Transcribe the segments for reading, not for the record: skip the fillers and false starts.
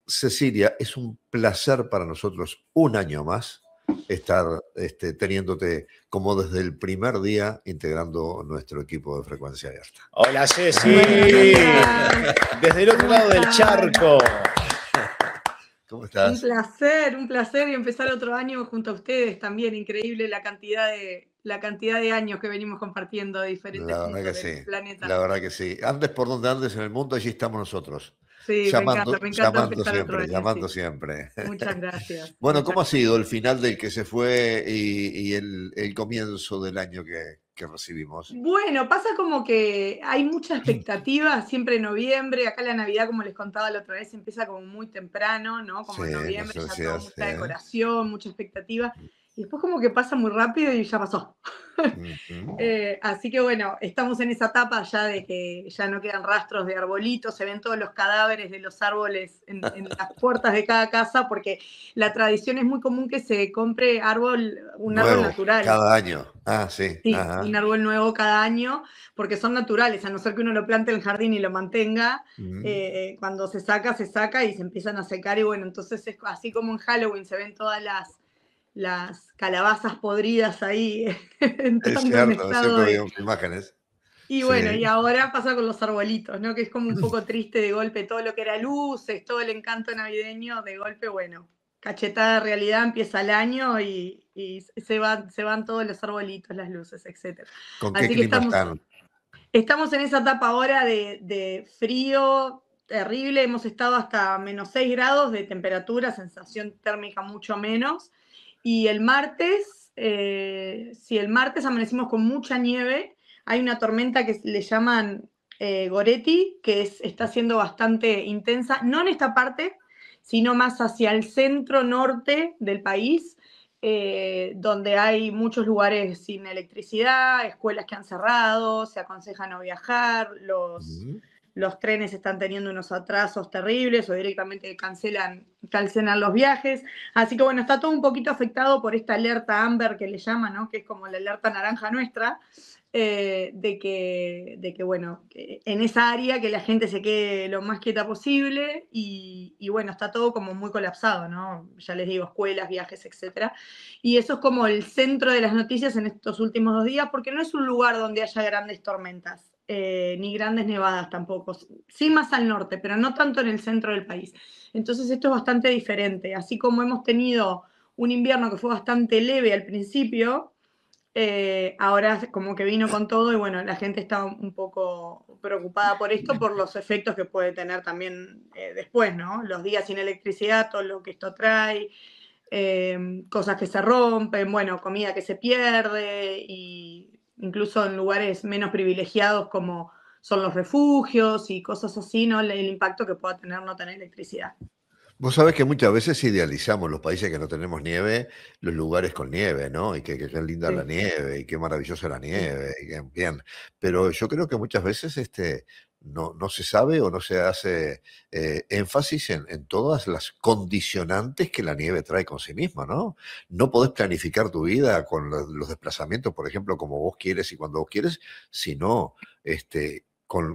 Cecilia, es un placer para nosotros un año más estar teniéndote como desde el primer día integrando nuestro equipo de Frecuencia Abierta. Hola Ceci, Buenos días. desde el otro lado del charco. ¿Cómo estás? Un placer y empezar otro año junto a ustedes también. Increíble la cantidad de años que venimos compartiendo de diferentes puntos del planeta. La verdad que sí. Andes por donde andes en el mundo, allí estamos nosotros. Sí, Llamando, me encanta llamando empezar otro siempre, año. llamando Sí. siempre. Muchas gracias. Bueno, ¿cómo ha sido el final del que se fue y el comienzo del año que recibimos? Bueno, pasa como que hay mucha expectativa siempre en noviembre. Acá la Navidad, como les contaba la otra vez, empieza como muy temprano, ¿no? Como en noviembre, ya todo, mucha decoración, mucha expectativa. Y después como que pasa muy rápido y ya pasó. Así que bueno, estamos en esa etapa ya de que ya no quedan rastros de arbolitos, se ven todos los cadáveres de los árboles en las puertas de cada casa, porque la tradición es muy común que se compre un árbol natural. Cada año. Ah, sí. Sí, un árbol nuevo cada año, porque son naturales, a no ser que uno lo plante en el jardín y lo mantenga, cuando se saca y se empiezan a secar, y bueno, entonces es así como en Halloween se ven todas las calabazas podridas ahí entrando en estado de imágenes. Y bueno, y ahora pasa con los arbolitos, ¿no? Que es como un poco triste de golpe, todo lo que era luces, todo el encanto navideño, de golpe, bueno, cachetada de realidad, empieza el año y se van todos los arbolitos, las luces, etc. ¿Con qué clima están? Estamos en esa etapa ahora de frío terrible, hemos estado hasta -6 grados de temperatura, sensación térmica mucho menos, y el martes amanecimos con mucha nieve. Hay una tormenta que le llaman Goretti, que está siendo bastante intensa, no en esta parte, sino más hacia el centro-norte del país, donde hay muchos lugares sin electricidad, escuelas que han cerrado, se aconseja no viajar, los trenes están teniendo unos atrasos terribles o directamente cancelan los viajes. Así que bueno, está todo un poquito afectado por esta alerta Amber que le llaman, ¿no? Que es como la alerta naranja nuestra, de que bueno, que en esa área que la gente se quede lo más quieta posible y bueno, está todo como muy colapsado, ¿no? Ya les digo, escuelas, viajes, etc. Y eso es como el centro de las noticias en estos últimos 2 días, porque no es un lugar donde haya grandes tormentas. Ni grandes nevadas tampoco, sí más al norte, pero no tanto en el centro del país. Entonces esto es bastante diferente, así como hemos tenido un invierno que fue bastante leve al principio, ahora como que vino con todo y bueno, la gente está un poco preocupada por esto, por los efectos que puede tener también después, ¿no? Los días sin electricidad, todo lo que esto trae, cosas que se rompen, bueno, comida que se pierde, y incluso en lugares menos privilegiados como son los refugios y cosas así, ¿no? El impacto que pueda tener no tener electricidad. Vos sabés que muchas veces idealizamos los países que no tenemos nieve, los lugares con nieve, ¿no? Y que qué linda la nieve, y qué maravillosa la nieve, y que bien. Pero yo creo que muchas veces no se sabe o no se hace énfasis en todas las condicionantes que la nieve trae con sí misma, ¿no? No podés planificar tu vida con los desplazamientos, por ejemplo, como vos quieres y cuando vos quieres, sino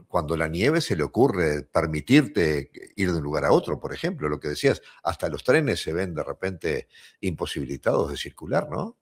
cuando la nieve se le ocurre permitirte ir de un lugar a otro, por ejemplo, lo que decías, hasta los trenes se ven de repente imposibilitados de circular, ¿no?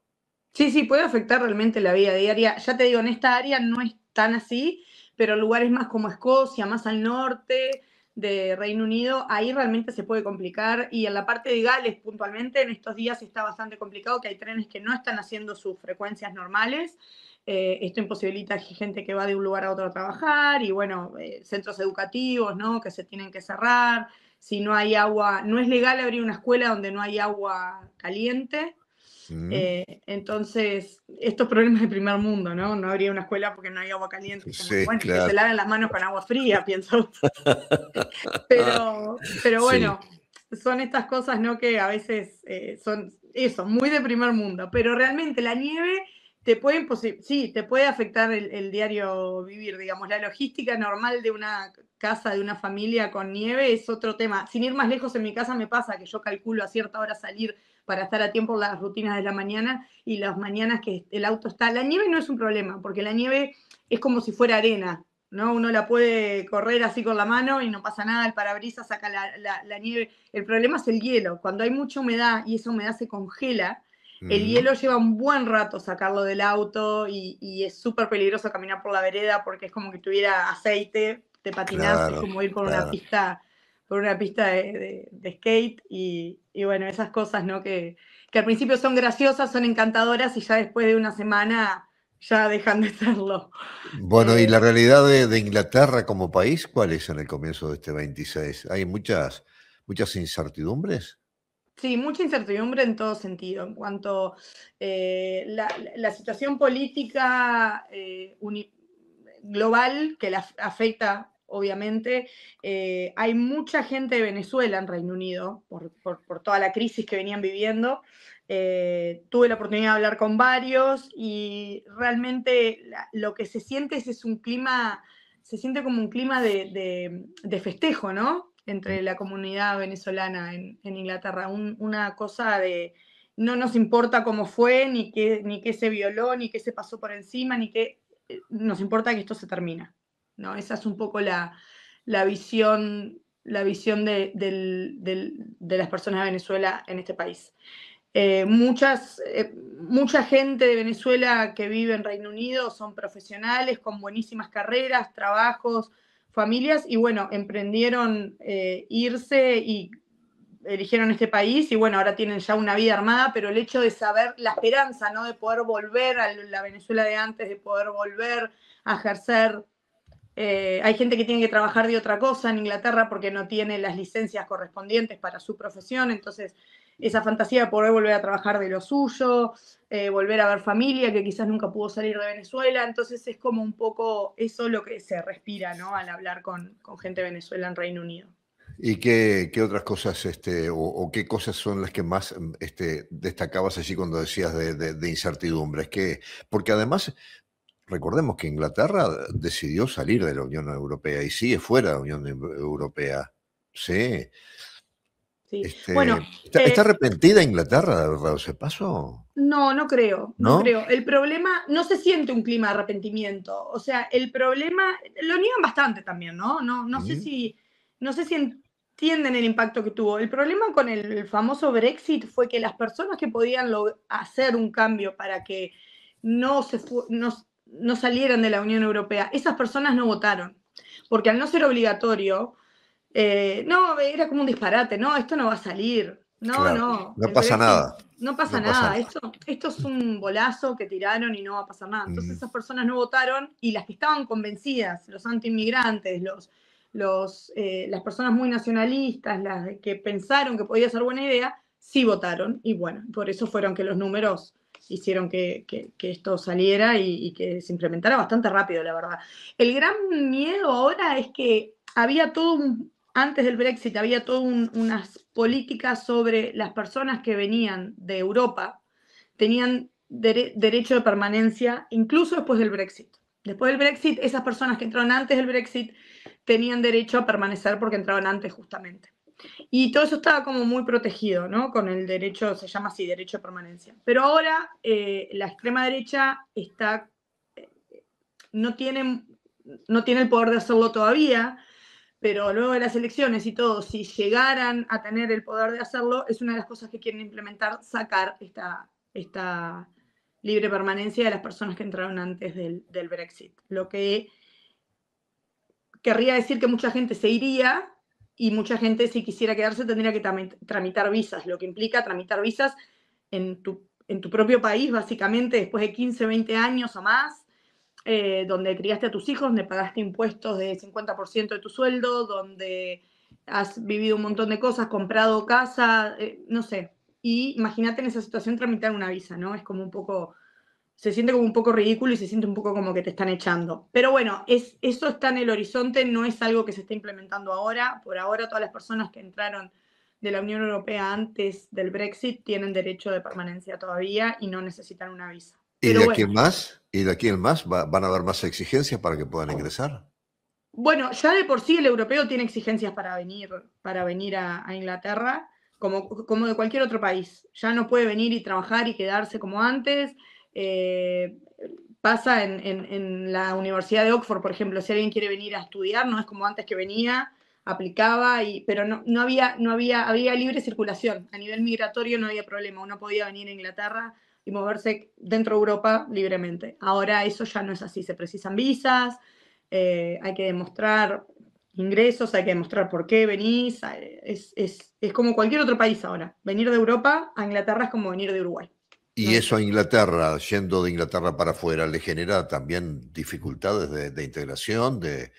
Sí, puede afectar realmente la vida diaria. Ya te digo, en esta área no es tan así, pero lugares más como Escocia, más al norte de Reino Unido, ahí realmente se puede complicar. Y en la parte de Gales, puntualmente, en estos días está bastante complicado, que hay trenes que no están haciendo sus frecuencias normales. Esto imposibilita a gente que va de un lugar a otro a trabajar y, bueno, centros educativos, ¿no? Que se tienen que cerrar. Si no hay agua, no es legal abrir una escuela donde no hay agua caliente. Entonces, estos problemas de primer mundo, ¿no? No habría una escuela porque no hay agua caliente. Como, Sí, bueno, claro. que se laven las manos con agua fría, pienso. Pero bueno, son estas cosas, ¿no? Que a veces son eso, muy de primer mundo. Pero realmente la nieve te puede afectar el diario vivir, digamos. La logística normal de una casa, de una familia con nieve es otro tema. Sin ir más lejos, en mi casa me pasa que yo calculo a cierta hora salir para estar a tiempo en las rutinas de la mañana, y las mañanas que el auto está... La nieve no es un problema, porque la nieve es como si fuera arena. ¿no? Uno la puede correr así con la mano y no pasa nada, el parabrisas saca la nieve. El problema es el hielo. Cuando hay mucha humedad y esa humedad se congela, el hielo lleva un buen rato sacarlo del auto y es súper peligroso caminar por la vereda porque es como que tuviera aceite, te patinás, es Claro, como ir claro. por una pista de skate y bueno, esas cosas, ¿no? Que al principio son graciosas, son encantadoras y ya después de una semana ya dejan de serlo. Bueno, ¿y la realidad de Inglaterra como país cuál es en el comienzo de este 26? ¿Hay muchas incertidumbres? Sí, mucha incertidumbre en todo sentido, en cuanto la situación política global que la afecta, obviamente. Hay mucha gente de Venezuela en Reino Unido por toda la crisis que venían viviendo. Tuve la oportunidad de hablar con varios y realmente lo que se siente es un clima, se siente como un clima de festejo, ¿no? Entre la comunidad venezolana en Inglaterra. Una cosa de no nos importa cómo fue, ni qué se violó, ni qué se pasó por encima, ni qué. Nos importa que esto se termina, ¿no? Esa es un poco la visión de las personas de Venezuela en este país. Mucha gente de Venezuela que vive en Reino Unido son profesionales con buenísimas carreras, trabajos, familias, y bueno, emprendieron irse y eligieron este país y bueno, ahora tienen ya una vida armada, pero el hecho de saber la esperanza, ¿no? De poder volver a la Venezuela de antes, de poder volver a ejercer. Hay gente que tiene que trabajar de otra cosa en Inglaterra porque no tiene las licencias correspondientes para su profesión, entonces esa fantasía de poder volver a trabajar de lo suyo, volver a ver familia que quizás nunca pudo salir de Venezuela, entonces es como un poco eso lo que se respira, ¿no? Al hablar con gente de Venezuela en Reino Unido. ¿Y qué otras cosas, o qué cosas son las que más destacabas allí cuando decías de incertidumbres? Porque además, recordemos que Inglaterra decidió salir de la Unión Europea y sigue fuera de la Unión Europea. Sí. Sí. Bueno, ¿Está arrepentida Inglaterra de haber dado ese paso? no, no creo, no ¿No? creo. El problema, no se siente un clima de arrepentimiento. O sea, el problema, lo niegan bastante también, ¿no? No sé Mm, si, no sé si entienden el impacto que tuvo. El problema con el famoso Brexit fue que las personas que podían hacer un cambio para que no salieran de la Unión Europea, esas personas no votaron. Porque al no ser obligatorio, no, era como un disparate, no, esto no va a salir. No, claro, no, no el pasa Brexit nada, no pasa no pasa nada, nada. esto es un bolazo que tiraron y no va a pasar nada. Entonces Mm. esas personas no votaron y las que estaban convencidas, los antiinmigrantes, las personas muy nacionalistas, las que pensaron que podía ser buena idea, sí votaron y bueno, por eso fueron que los números hicieron que esto saliera y que se implementara bastante rápido, la verdad. El gran miedo ahora es que había antes del Brexit había todas unas políticas sobre las personas que venían de Europa, tenían derecho de permanencia incluso después del Brexit. Después del Brexit, esas personas que entraron antes del Brexit tenían derecho a permanecer porque entraron antes justamente. Y todo eso estaba como muy protegido, ¿no? Con el derecho, se llama así, derecho de permanencia. Pero ahora la extrema derecha no, tiene, no tiene el poder de hacerlo todavía, pero luego de las elecciones y todo, si llegaran a tener el poder de hacerlo, es una de las cosas que quieren implementar, sacar esta libre permanencia de las personas que entraron antes del Brexit. Lo que querría decir que mucha gente se iría y mucha gente, si quisiera quedarse, tendría que tramitar visas, lo que implica tramitar visas en tu propio país, básicamente, después de 15, 20 años o más, donde criaste a tus hijos, donde pagaste impuestos de 50% de tu sueldo, donde has vivido un montón de cosas, comprado casa, no sé. Y imagínate en esa situación tramitar una visa, ¿no? Es como un poco, se siente como un poco ridículo y se siente un poco como que te están echando. Pero bueno, eso está en el horizonte, no es algo que se está implementando ahora. Por ahora todas las personas que entraron de la Unión Europea antes del Brexit tienen derecho de permanencia todavía y no necesitan una visa. ¿Y Pero de aquí bueno, en más? ¿Y de aquí en más van a haber más exigencias para que puedan ingresar? bueno, ya de por sí el europeo tiene exigencias para venir a Inglaterra, como de cualquier otro país. Ya no puede venir y trabajar y quedarse como antes. pasa en la Universidad de Oxford, por ejemplo, si alguien quiere venir a estudiar, no es como antes que venía, aplicaba, pero no había libre circulación. A nivel migratorio no había problema, uno podía venir a Inglaterra y moverse dentro de Europa libremente. Ahora eso ya no es así, se precisan visas, hay que demostrar ingresos, hay que demostrar por qué venís, es como cualquier otro país ahora. Venir de Europa a Inglaterra es como venir de Uruguay. Y eso a Inglaterra, yendo de Inglaterra para afuera, le genera también dificultades de integración, de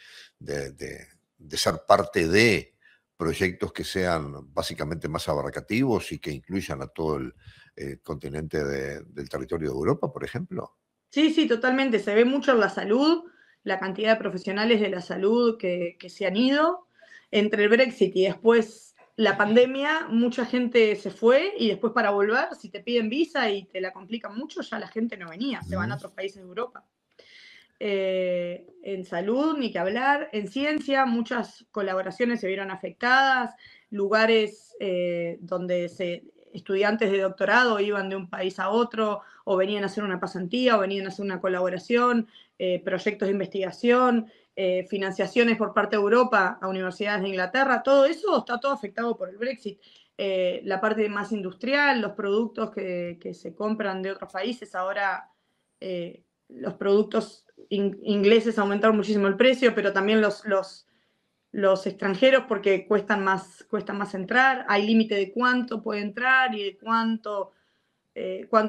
ser parte de proyectos que sean básicamente más abarcativos y que incluyan a todo el continente del territorio de Europa, por ejemplo. Sí, sí, totalmente. Se ve mucho en la salud, la cantidad de profesionales de la salud que se han ido. Entre el Brexit y después la pandemia, mucha gente se fue y después para volver, si te piden visa y te la complican mucho, ya la gente no venía, se van a otros países de Europa. En salud, ni que hablar. En ciencia, muchas colaboraciones se vieron afectadas, lugares donde estudiantes de doctorado iban de un país a otro, o venían a hacer una pasantía, o venían a hacer una colaboración, proyectos de investigación, financiaciones por parte de Europa a universidades de Inglaterra, todo eso está todo afectado por el Brexit. La parte más industrial, los productos que se compran de otros países, ahora los productos ingleses aumentaron muchísimo el precio, pero también los extranjeros porque cuesta más entrar, hay límite de cuánto puede entrar y de cuánto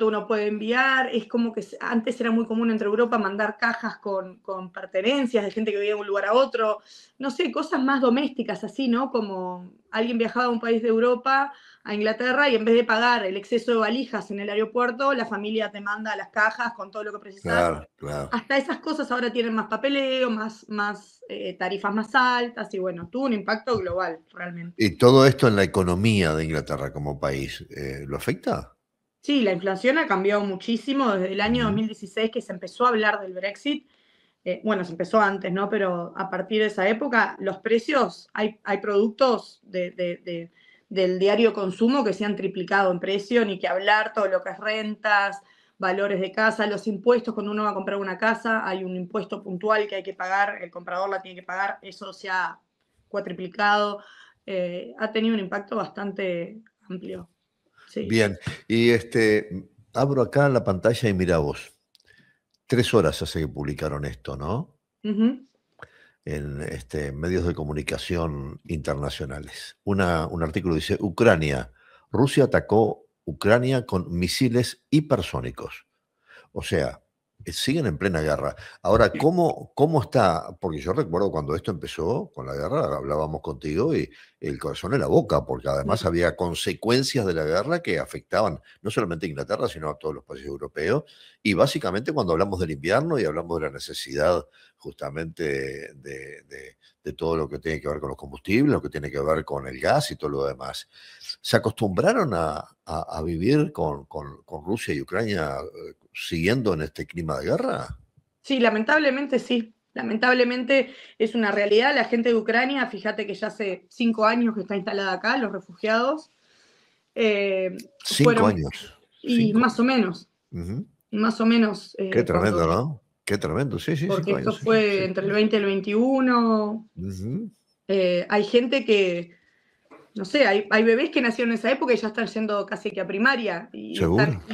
uno puede enviar. Es como que antes era muy común entre Europa mandar cajas con pertenencias de gente que vivía de un lugar a otro, no sé, cosas más domésticas así, ¿no? Como alguien viajaba a un país de Europa, a Inglaterra, y en vez de pagar el exceso de valijas en el aeropuerto, la familia te manda las cajas con todo lo que precisas. Claro, claro. Hasta esas cosas ahora tienen más papeleo, más tarifas más altas, y bueno, tuvo un impacto global realmente. ¿Y todo esto en la economía de Inglaterra como país lo afecta? Sí, la inflación ha cambiado muchísimo desde el año 2016 que se empezó a hablar del Brexit. Bueno, se empezó antes, ¿no? Pero a partir de esa época, los precios, hay productos del diario consumo que se han triplicado en precio, ni que hablar, todo lo que es rentas, valores de casa, los impuestos. Cuando uno va a comprar una casa, hay un impuesto puntual que hay que pagar, el comprador la tiene que pagar, eso se ha cuatriplicado. Ha tenido un impacto bastante amplio. Sí. Bien, y abro acá la pantalla y mira vos. 3 horas hace que publicaron esto, ¿no? Uh-huh. En medios de comunicación internacionales. Un artículo dice, Rusia atacó Ucrania con misiles hipersónicos. O sea, siguen en plena guerra. Ahora, ¿cómo está? Porque yo recuerdo cuando esto empezó con la guerra, hablábamos contigo y el corazón en la boca, porque además había consecuencias de la guerra que afectaban no solamente a Inglaterra, sino a todos los países europeos. Y básicamente cuando hablamos del invierno y hablamos de la necesidad justamente de todo lo que tiene que ver con los combustibles, lo que tiene que ver con el gas y todo lo demás. ¿Se acostumbraron a vivir con Rusia y Ucrania siguiendo en este clima de guerra? Sí, lamentablemente sí. Lamentablemente es una realidad. La gente de Ucrania, fíjate que ya hace 5 años que está instalada acá, los refugiados. 5 años. Y 5. más o menos. Uh-huh. Más o menos. Qué tremendo, ¿no? Qué tremendo, sí. Porque 5 esto años, fue sí. entre el 20 y el 21. Uh-huh. Hay gente que, no sé, hay bebés que nacieron en esa época y ya están yendo casi que a primaria y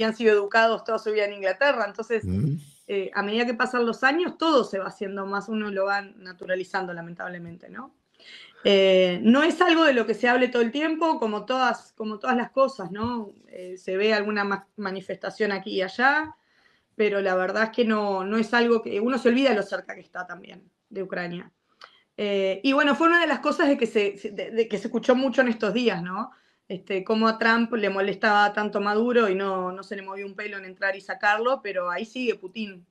han sido educados toda su vida en Inglaterra. Entonces, a medida que pasan los años, todo se va haciendo más, uno lo va naturalizando, lamentablemente, ¿no? No es algo de lo que se hable todo el tiempo, como todas las cosas, ¿no? Se ve alguna manifestación aquí y allá, pero la verdad es que no es algo que uno se olvida de lo cerca que está también de Ucrania. Y bueno, fue una de las cosas de que se escuchó mucho en estos días, ¿no? Cómo a Trump le molestaba tanto Maduro y no se le movió un pelo en entrar y sacarlo, pero ahí sigue Putin.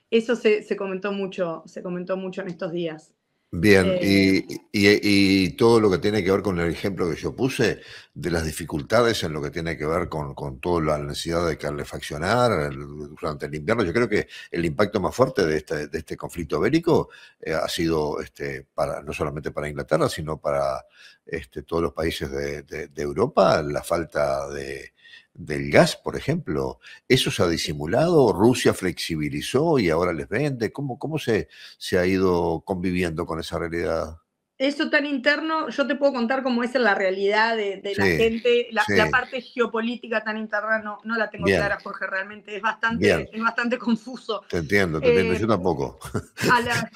Eso se comentó mucho en estos días. Bien, y todo lo que tiene que ver con el ejemplo que yo puse, de las dificultades en lo que tiene que ver con toda la necesidad de calefaccionar durante el invierno. Yo creo que el impacto más fuerte de este conflicto bélico ha sido no solamente para Inglaterra, sino para todos los países de Europa, la falta de del gas, por ejemplo. ¿Eso se ha disimulado? ¿Rusia flexibilizó y ahora les vende? ¿Cómo se ha ido conviviendo con esa realidad? Eso tan interno, yo te puedo contar cómo es en la realidad de la Sí, gente, la sí, parte geopolítica tan interna no la tengo bien, clara, Jorge, realmente bien. es bastante confuso. Te entiendo, te entiendo. Yo Eh, tampoco. a la,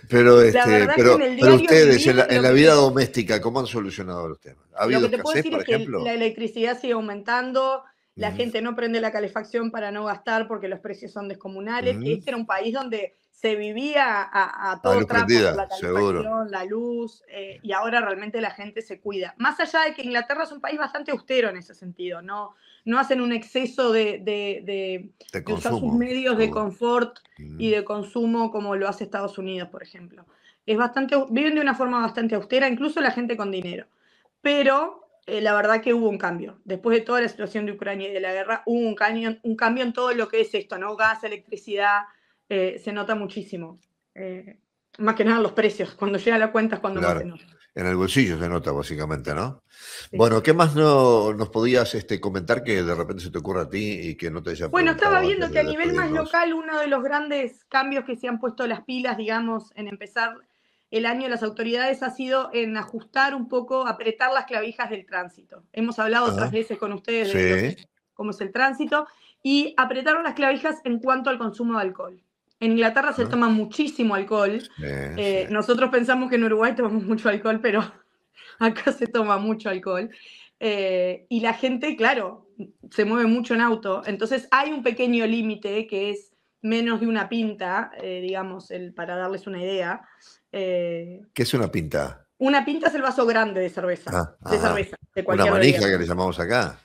Pero, la verdad que en el pero diario ustedes vivir en la vida doméstica, ¿cómo han solucionado los temas? ¿Ha lo habido que te puedo escasez, decir por es que la ejemplo? electricidad sigue aumentando, la Ujú, gente no prende la calefacción para no gastar porque los precios son descomunales, que ujú. este era un país donde se vivía a A todo luz trapo por prendida, la seguro. calefacción, la luz, y ahora realmente la gente se cuida. Más allá de que Inglaterra es un país bastante austero en ese sentido, no hacen un exceso De de usar sus consumo, medios de seguro. confort y Ujú. de consumo como lo hace Estados Unidos, por ejemplo. Viven de una forma bastante austera, incluso la gente con dinero. Pero la verdad que hubo un cambio. Después de toda la situación de Ucrania y de la guerra, hubo un cambio en todo lo que es esto, ¿no? Gas, electricidad, se nota muchísimo. Eh, Más que nada los precios. Cuando llega la cuenta es cuando más se Claro. nota. En el bolsillo se nota, básicamente, ¿no? Sí. Bueno, ¿qué más nos podías comentar que de repente se te ocurra a ti y que no te haya Bueno, estaba preguntado antes viendo que de a nivel más despedirnos? local, uno de los grandes cambios que se han puesto las pilas, digamos, en empezar el año las autoridades ha sido en ajustar un poco, apretar las clavijas del tránsito. Hemos hablado otras Ah, veces con ustedes de lo sí, que, cómo es el tránsito y apretaron las clavijas en cuanto al consumo de alcohol. En Inglaterra se ah, toma muchísimo alcohol. sí, sí. Nosotros pensamos que en Uruguay tomamos mucho alcohol, pero acá se toma mucho alcohol. Y la gente, claro, se mueve mucho en auto. Entonces hay un pequeño límite que es menos de una pinta, digamos, para darles una idea. Eh, ¿Qué es una pinta? una pinta es el vaso grande Ah, de ajá. cerveza, de Una cualquier bebida. manija que le llamamos acá.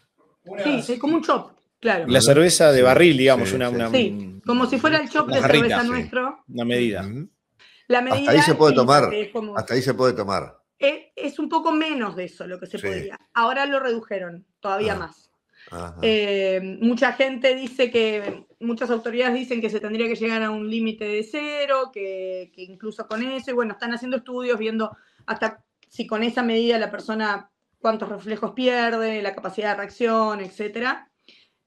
Sí, es como un chop, claro. La Ajá, cerveza de sí, barril, digamos, sí, sí. Sí, como si fuera Ujú, el chop una de cerveza jarrita, sí. nuestro. una Mm. medida. Ujú. La Hasta ahí medida se es puede pinta, tomar. que es como Hasta ahí se puede tomar. es un poco menos de eso lo que se Sí. podía. Ahora lo redujeron todavía Ah, más. ajá. Mucha gente dice que, muchas autoridades dicen que se tendría que llegar a un límite de cero, que incluso con eso, y bueno, están haciendo estudios viendo hasta si con esa medida la persona cuántos reflejos pierde, la capacidad de reacción, etcétera.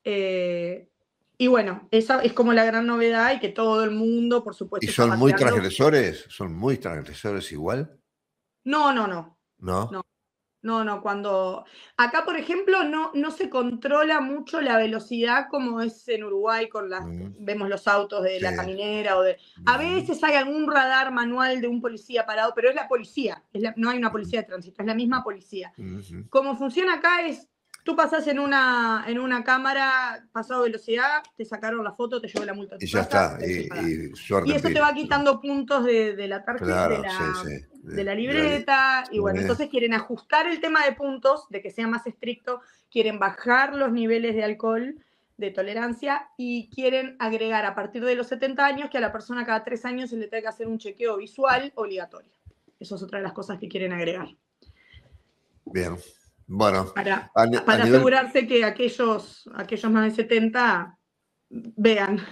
Y bueno, esa es como la gran novedad y que todo el mundo, por ¿Y supuesto, está son muy paseando. transgresores? ¿Son muy transgresores igual? No, no, no. ¿No? Cuando acá, por ejemplo, no se controla mucho la velocidad como es en Uruguay con Mm, vemos los autos de sí. la caminera a Ujú, veces hay algún radar manual de un policía parado, pero es la policía, no hay una policía de tránsito, es la misma policía. ujú. Como funciona acá es, tú pasás en una cámara, pasado velocidad, te sacaron la foto, te llevó la multa a Y tu ya casa, está. tenés que pagar. Y suerte Y en eso te pila. va quitando puntos de la tarjeta, Claro, sí, sí. de la De la libreta, y bueno, sí. entonces quieren ajustar el tema de puntos, de que sea más estricto, quieren bajar los niveles de alcohol, de tolerancia, y quieren agregar a partir de los 70 años que a la persona cada 3 años se le tenga que hacer un chequeo visual obligatorio. Eso es otra de las cosas que quieren agregar. Bien. Bueno, Para, a para nivel. asegurarse que aquellos más de 70 vean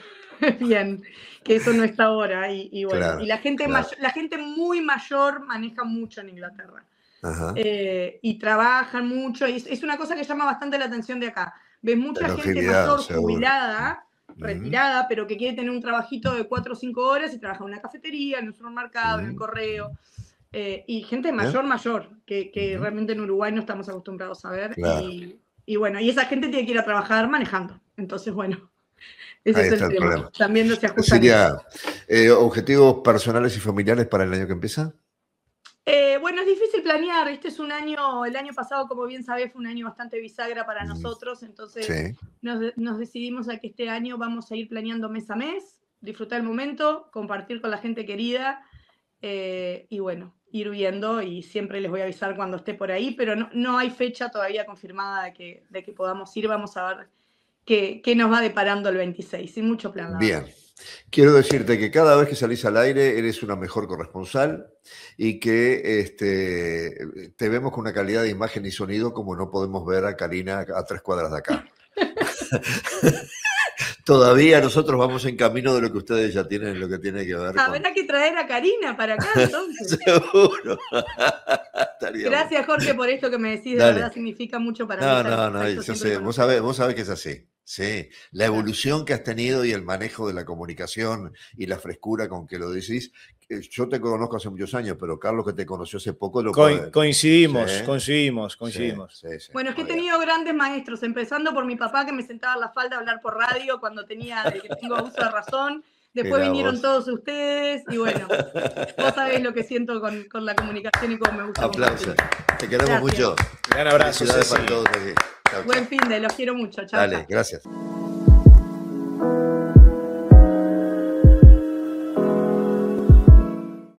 bien que eso no está ahora. Y bueno, y Claro, claro. la gente muy mayor maneja mucho en Inglaterra. Ajá. Y trabajan mucho. Y es una cosa que llama bastante la atención de acá. Ves La mucha gente longevidad, mayor, seguro. jubilada, Ujú, retirada, pero que quiere tener un trabajito de 4 o 5 horas y trabaja en una cafetería, en un supermercado, en el ujú. correo. Y gente ¿Eh? mayor, que Ujú. realmente en Uruguay no estamos acostumbrados a ver. Claro. Y bueno, y esa gente tiene que ir a trabajar manejando. Entonces, bueno, ese Ahí es está el el tema. problema. También no se ajustan eso. Cecilia, ¿objetivos personales y familiares para el año que empieza? Bueno, es difícil planear. Este es un año, el año pasado, como bien sabés, fue un año bastante bisagra para Mm, nosotros. Entonces sí. nos decidimos a que este año vamos a ir planeando mes a mes, disfrutar el momento, compartir con la gente querida y bueno, ir viendo y siempre les voy a avisar cuando esté por ahí, pero no hay fecha todavía confirmada de que podamos ir. Vamos a ver qué nos va deparando el 26, sin mucho plan, la verdad. Bien. Quiero decirte que cada vez que salís al aire eres una mejor corresponsal y que te vemos con una calidad de imagen y sonido como no podemos ver a Karina a 3 cuadras de acá. Todavía nosotros vamos en camino de lo que ustedes ya tienen, lo que tiene que ver con... Habrá que traer a Karina para acá, entonces. Seguro. Gracias, Jorge, por esto que me decís, de Dale. verdad significa mucho para mí. No, yo sé, vos sabés que es así. Sí, la evolución que has tenido y el manejo de la comunicación y la frescura con que lo decís. Yo te conozco hace muchos años, pero Carlos, que te conoció hace poco, lo coincidimos. Sí. Bueno, es que he tenido grandes maestros, empezando por mi papá, que me sentaba en la falda a hablar por radio cuando que tengo uso de razón. Después vinieron todos ustedes y bueno, vos sabés lo que siento con la comunicación y cómo me gusta. Aplausos. Te queremos mucho. Gran abrazo, para todos aquí. Buen fin de, los quiero mucho. Chao. Dale, gracias.